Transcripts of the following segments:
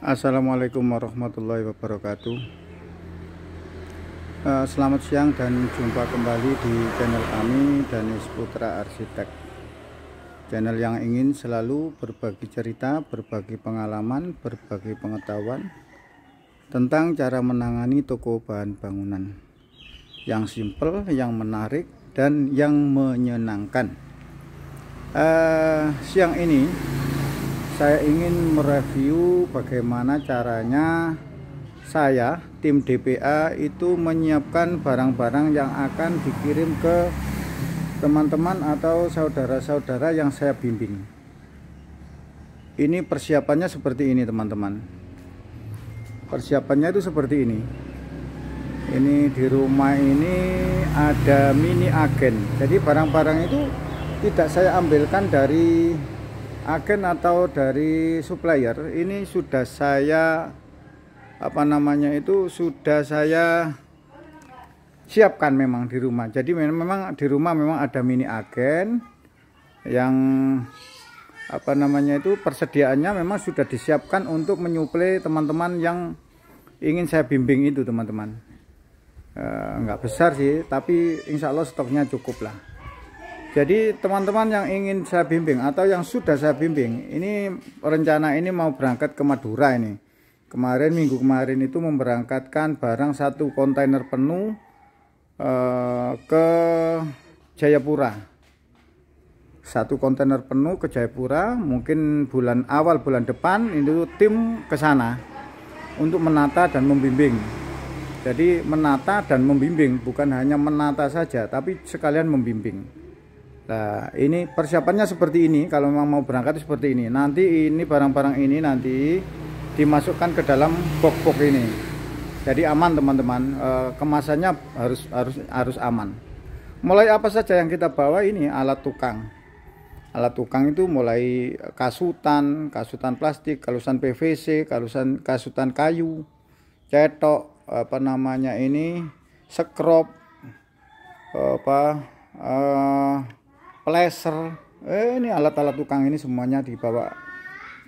Assalamualaikum warahmatullahi wabarakatuh. Selamat siang dan jumpa kembali di channel kami, Danis Putra Arsitek. Channel yang ingin selalu berbagi cerita, berbagi pengalaman, berbagi pengetahuan tentang cara menangani toko bahan bangunan yang simple, yang menarik, dan yang menyenangkan. Siang ini saya ingin mereview bagaimana caranya saya, tim DPA, itu menyiapkan barang-barang yang akan dikirim ke teman-teman atau saudara-saudara yang saya bimbing. Ini persiapannya seperti ini, teman-teman. Persiapannya itu seperti ini. Ini di rumah ini ada mini agen. Jadi barang-barang itu tidak saya ambilkan dari agen atau dari supplier. Ini sudah saya sudah saya siapkan memang di rumah. Jadi memang di rumah memang ada mini agen yang persediaannya memang sudah disiapkan untuk menyuplai teman-teman yang ingin saya bimbing itu, teman-teman. Nggak besar sih, tapi insya Allah stoknya cukup lah. Jadi teman-teman yang ingin saya bimbing atau yang sudah saya bimbing, ini rencana ini mau berangkat ke Madura ini. Minggu kemarin itu memberangkatkan barang 1 kontainer penuh ke Jayapura. 1 kontainer penuh ke Jayapura, mungkin awal bulan depan itu tim ke sana untuk menata dan membimbing. Jadi menata dan membimbing, bukan hanya menata saja, tapi sekalian membimbing. Nah, ini persiapannya seperti ini. Kalau memang mau berangkat seperti ini. Nanti ini barang-barang ini nanti dimasukkan ke dalam box-box ini. Jadi aman, teman-teman. Kemasannya harus aman. Mulai apa saja yang kita bawa ini alat tukang. Alat tukang itu mulai kasutan plastik, kasutan PVC, kasutan kayu, cetok, sekrop, plaster. Ini alat-alat tukang ini semuanya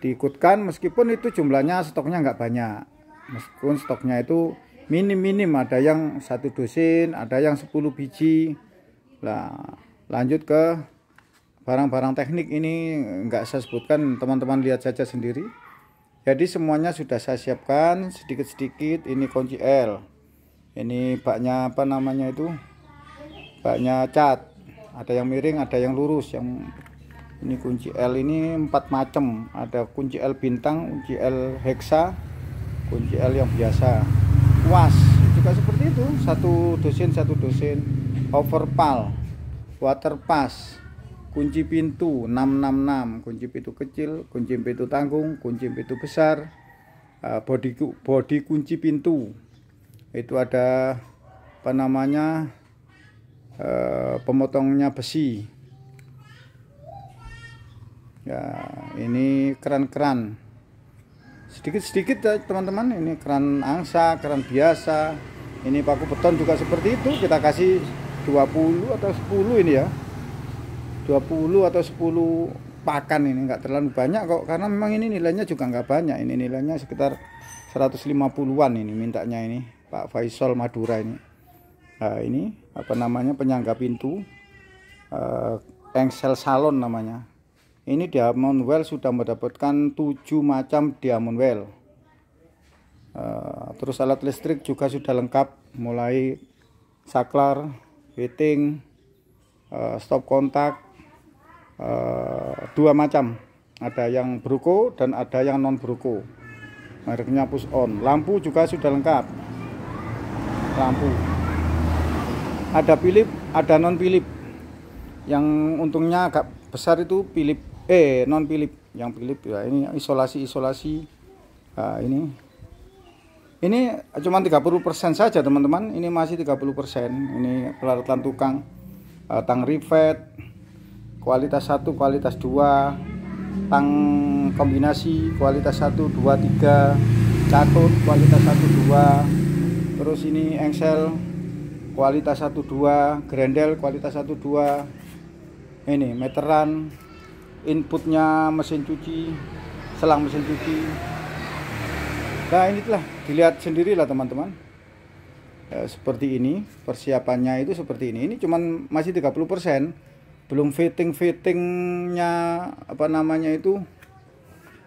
diikutkan, meskipun itu jumlahnya stoknya nggak banyak, meskipun stoknya itu minim, ada yang 1 dosen, ada yang 10 biji. Nah, lanjut ke barang-barang teknik ini nggak saya sebutkan, teman-teman lihat saja sendiri. Jadi semuanya sudah saya siapkan sedikit-sedikit. Ini kunci L, ini baknya baknya cat, ada yang miring, ada yang lurus. Yang ini kunci L ini 4 macam, ada kunci L bintang, kunci L heksa, kunci L yang biasa. Was juga seperti itu, 1 dosen, overpal, water pass, kunci pintu 666, kunci pintu kecil, kunci pintu tanggung, kunci pintu besar, bodi kunci pintu. Itu ada pemotongnya besi ya. Ini keran-keran sedikit-sedikit ya, teman-teman. Ini keran angsa, keran biasa. Ini paku beton juga seperti itu, kita kasih 20 atau 10 ini ya, 20 atau 10 pakan. Ini enggak terlalu banyak kok, karena memang ini nilainya juga enggak banyak. Ini nilainya sekitar 150-an ini mintanya ini Pak Faisal Madura ini. Nah, ini penyangga pintu, engsel salon namanya. Ini diamond well sudah mendapatkan 7 macam diamond well. Terus alat listrik juga sudah lengkap, mulai saklar, heating, stop kontak, 2 macam, ada yang bruko dan ada yang non bruko, mereknya push on. Lampu juga sudah lengkap, lampu ada Philip, ada non Philip. Yang untungnya agak besar itu Philip, non Philip. Yang Philip ya, ini isolasi. Nah, ini cuma 30% saja, teman-teman. Ini masih 30%. Ini peralatan tukang, tang rivet kualitas 1, kualitas 2, tang kombinasi kualitas 1, 2, 3, catut kualitas 1, 2. Terus ini engsel kualitas 1, 2, grendel kualitas 1, 2. Ini meteran, inputnya mesin cuci, selang mesin cuci, Nah ini telah dilihat sendiri lah teman-teman, seperti ini persiapannya itu seperti ini cuman masih 30%, belum fittingnya apa namanya itu,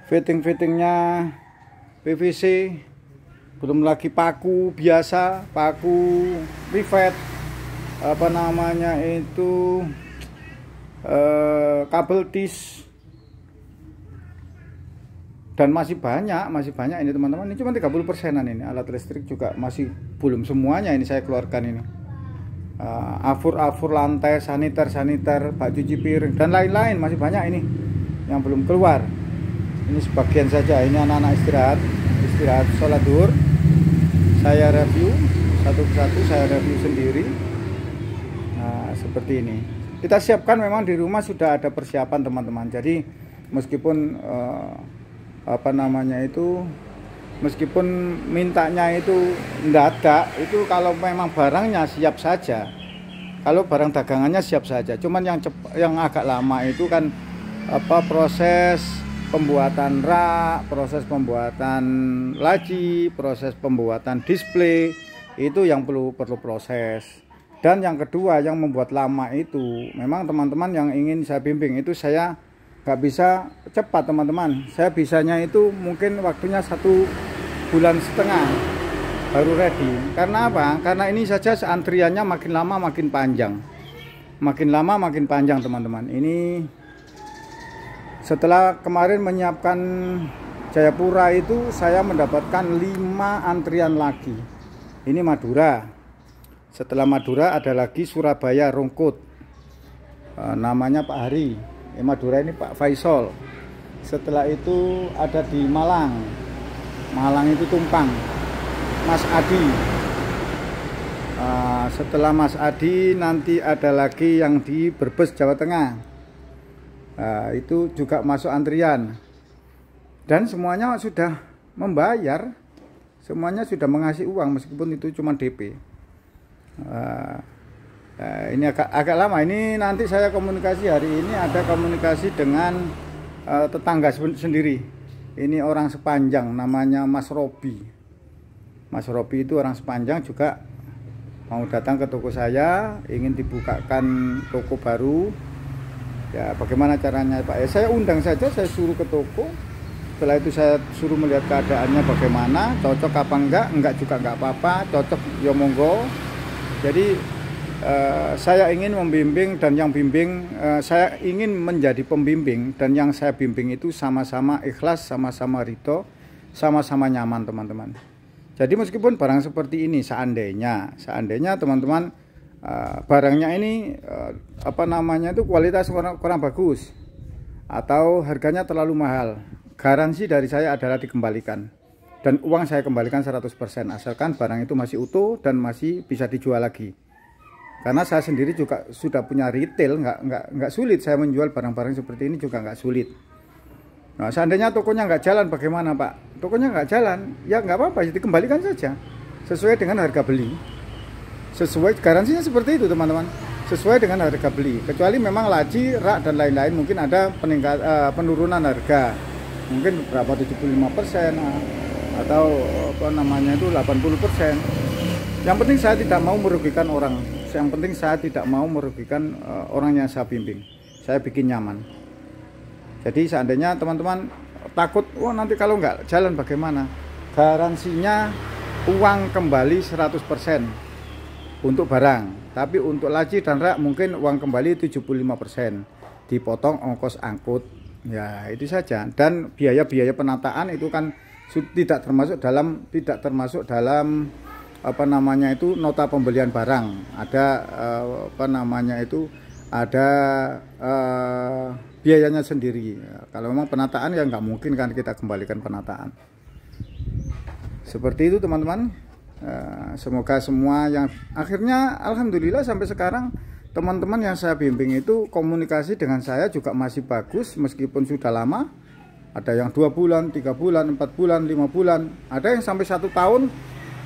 fittingnya PVC, belum lagi paku biasa, paku rivet, apa namanya itu, kabel tis, dan masih banyak ini teman-teman. Ini cuma 30%an, ini alat listrik juga masih belum semuanya ini saya keluarkan ini. Afur lantai, saniter, bak cuci piring dan lain-lain masih banyak ini yang belum keluar. Ini sebagian saja. Ini anak-anak istirahat sholat zuhur. Saya review satu persatu, saya review sendiri. Nah seperti ini. Kita siapkan, memang di rumah sudah ada persiapan teman-teman. Jadi meskipun apa namanya itu, meskipun mintanya itu enggak ada, itu kalau memang barangnya siap saja, kalau barang dagangannya siap saja. Cuman yang agak lama itu kan apa, proses pembuatan rak, proses pembuatan laci, proses pembuatan display, itu yang perlu proses. Dan yang kedua yang membuat lama itu, memang teman-teman yang ingin saya bimbing itu saya nggak bisa cepat teman-teman. Saya bisanya itu mungkin waktunya 1,5 bulan baru ready. Karena apa? Karena ini saja antriannya makin lama makin panjang, makin lama makin panjang teman-teman. Ini setelah kemarin menyiapkan Jayapura itu saya mendapatkan 5 antrian lagi. Ini Madura. Setelah Madura ada lagi Surabaya Rungkut, namanya Pak Hari. Madura ini Pak Faisal. Setelah itu ada di Malang itu Tumpang, Mas Adi. Setelah Mas Adi nanti ada lagi yang di Brebes Jawa Tengah. Itu juga masuk antrian, dan semuanya sudah membayar, semuanya sudah mengasih uang meskipun itu cuma DP. Ini agak lama. Ini nanti saya komunikasi hari ini, ada komunikasi dengan tetangga sendiri. Ini orang Sepanjang, namanya Mas Robi. Mas Robi itu orang Sepanjang juga mau datang ke toko saya, ingin dibukakan toko baru. Ya bagaimana caranya Pak? Ya saya undang saja, saya suruh ke toko. Setelah itu saya suruh melihat keadaannya bagaimana, cocok apa enggak juga enggak apa-apa, cocok ya monggo. Jadi saya ingin membimbing, dan yang bimbing saya ingin menjadi pembimbing, dan yang saya bimbing itu sama-sama ikhlas, sama-sama ridho, sama-sama nyaman teman-teman. Jadi meskipun barang seperti ini seandainya teman-teman barangnya ini apa namanya itu kualitas kurang bagus atau harganya terlalu mahal, garansi dari saya adalah dikembalikan, dan uang saya kembalikan 100% asalkan barang itu masih utuh dan masih bisa dijual lagi. Karena saya sendiri juga sudah punya retail, nggak sulit saya menjual barang-barang seperti ini, juga nggak sulit. Nah seandainya tokonya nggak jalan bagaimana Pak? Tokonya nggak jalan, ya nggak apa-apa, dikembalikan saja sesuai dengan harga beli. Sesuai, garansinya seperti itu teman-teman, sesuai dengan harga beli. Kecuali memang laci, rak dan lain-lain mungkin ada penurunan harga, mungkin berapa 75% atau apa namanya itu 80%. Yang penting saya tidak mau merugikan orang. Yang penting saya tidak mau merugikan orang yang saya bimbing. Saya bikin nyaman. Jadi seandainya teman-teman takut, wah nanti kalau nggak jalan bagaimana? Garansinya uang kembali 100% untuk barang. Tapi untuk laci dan rak mungkin uang kembali 75%. Dipotong ongkos angkut. Ya itu saja. Dan biaya-biaya penataan itu kan tidak termasuk dalam apa namanya itu nota pembelian barang. Ada apa namanya itu, ada biayanya sendiri. Kalau memang penataan ya nggak mungkin kan kita kembalikan penataan. Seperti itu teman-teman. Semoga semua yang akhirnya alhamdulillah sampai sekarang teman-teman yang saya bimbing itu komunikasi dengan saya juga masih bagus meskipun sudah lama. Ada yang 2 bulan, 3 bulan, 4 bulan, 5 bulan, ada yang sampai 1 tahun.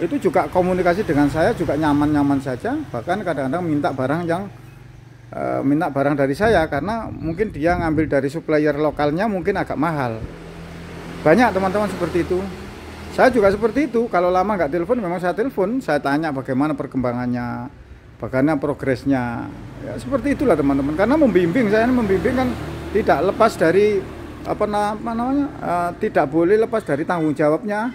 Itu juga komunikasi dengan saya juga nyaman-nyaman saja. Bahkan kadang-kadang minta barang dari saya karena mungkin dia ngambil dari supplier lokalnya mungkin agak mahal. Banyak teman-teman seperti itu. Saya juga seperti itu, kalau lama nggak telepon memang saya telepon, saya tanya bagaimana perkembangannya, bagaimana progresnya. Ya, seperti itulah teman-teman. Karena saya membimbing kan tidak lepas dari apa namanya, tidak boleh lepas dari tanggung jawabnya.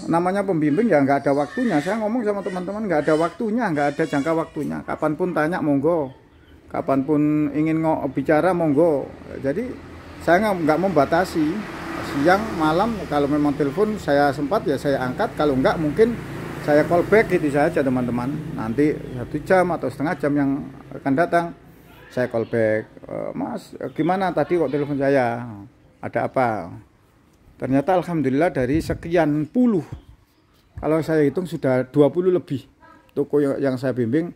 Namanya pembimbing ya nggak ada waktunya. Saya ngomong sama teman-teman nggak ada waktunya, nggak ada jangka waktunya. Kapanpun tanya monggo, kapanpun ingin bicara monggo. Jadi saya nggak membatasi. Siang malam kalau memang telepon saya sempat ya saya angkat, kalau enggak mungkin saya call back gitu saja teman-teman. Nanti 1 jam atau setengah jam yang akan datang saya call back, Mas gimana tadi kok telepon saya, ada apa? Ternyata alhamdulillah dari sekian puluh, kalau saya hitung sudah 20 lebih toko yang saya bimbing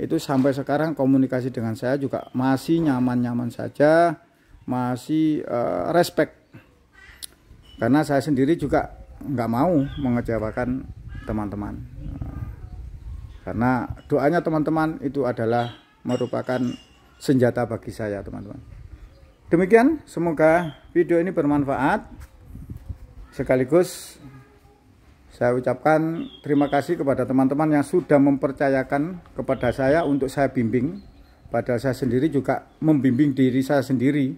itu sampai sekarang komunikasi dengan saya juga masih nyaman-nyaman saja, masih respect. Karena saya sendiri juga nggak mau mengecewakan teman-teman. Karena doanya teman-teman itu adalah merupakan senjata bagi saya teman-teman. Demikian, semoga video ini bermanfaat. Sekaligus saya ucapkan terima kasih kepada teman-teman yang sudah mempercayakan kepada saya untuk saya bimbing. Padahal saya sendiri juga membimbing diri saya sendiri.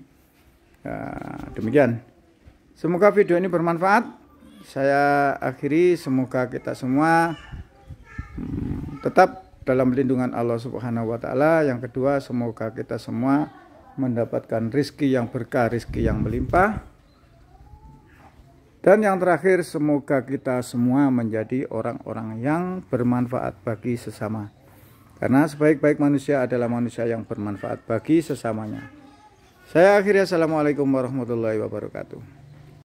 Demikian. Semoga video ini bermanfaat. Saya akhiri, semoga kita semua tetap dalam lindungan Allah Subhanahu wa taala. Yang kedua, semoga kita semua mendapatkan rezeki yang berkah, rezeki yang melimpah. Dan yang terakhir, semoga kita semua menjadi orang-orang yang bermanfaat bagi sesama. Karena sebaik-baik manusia adalah manusia yang bermanfaat bagi sesamanya. Saya akhiri, assalamualaikum warahmatullahi wabarakatuh.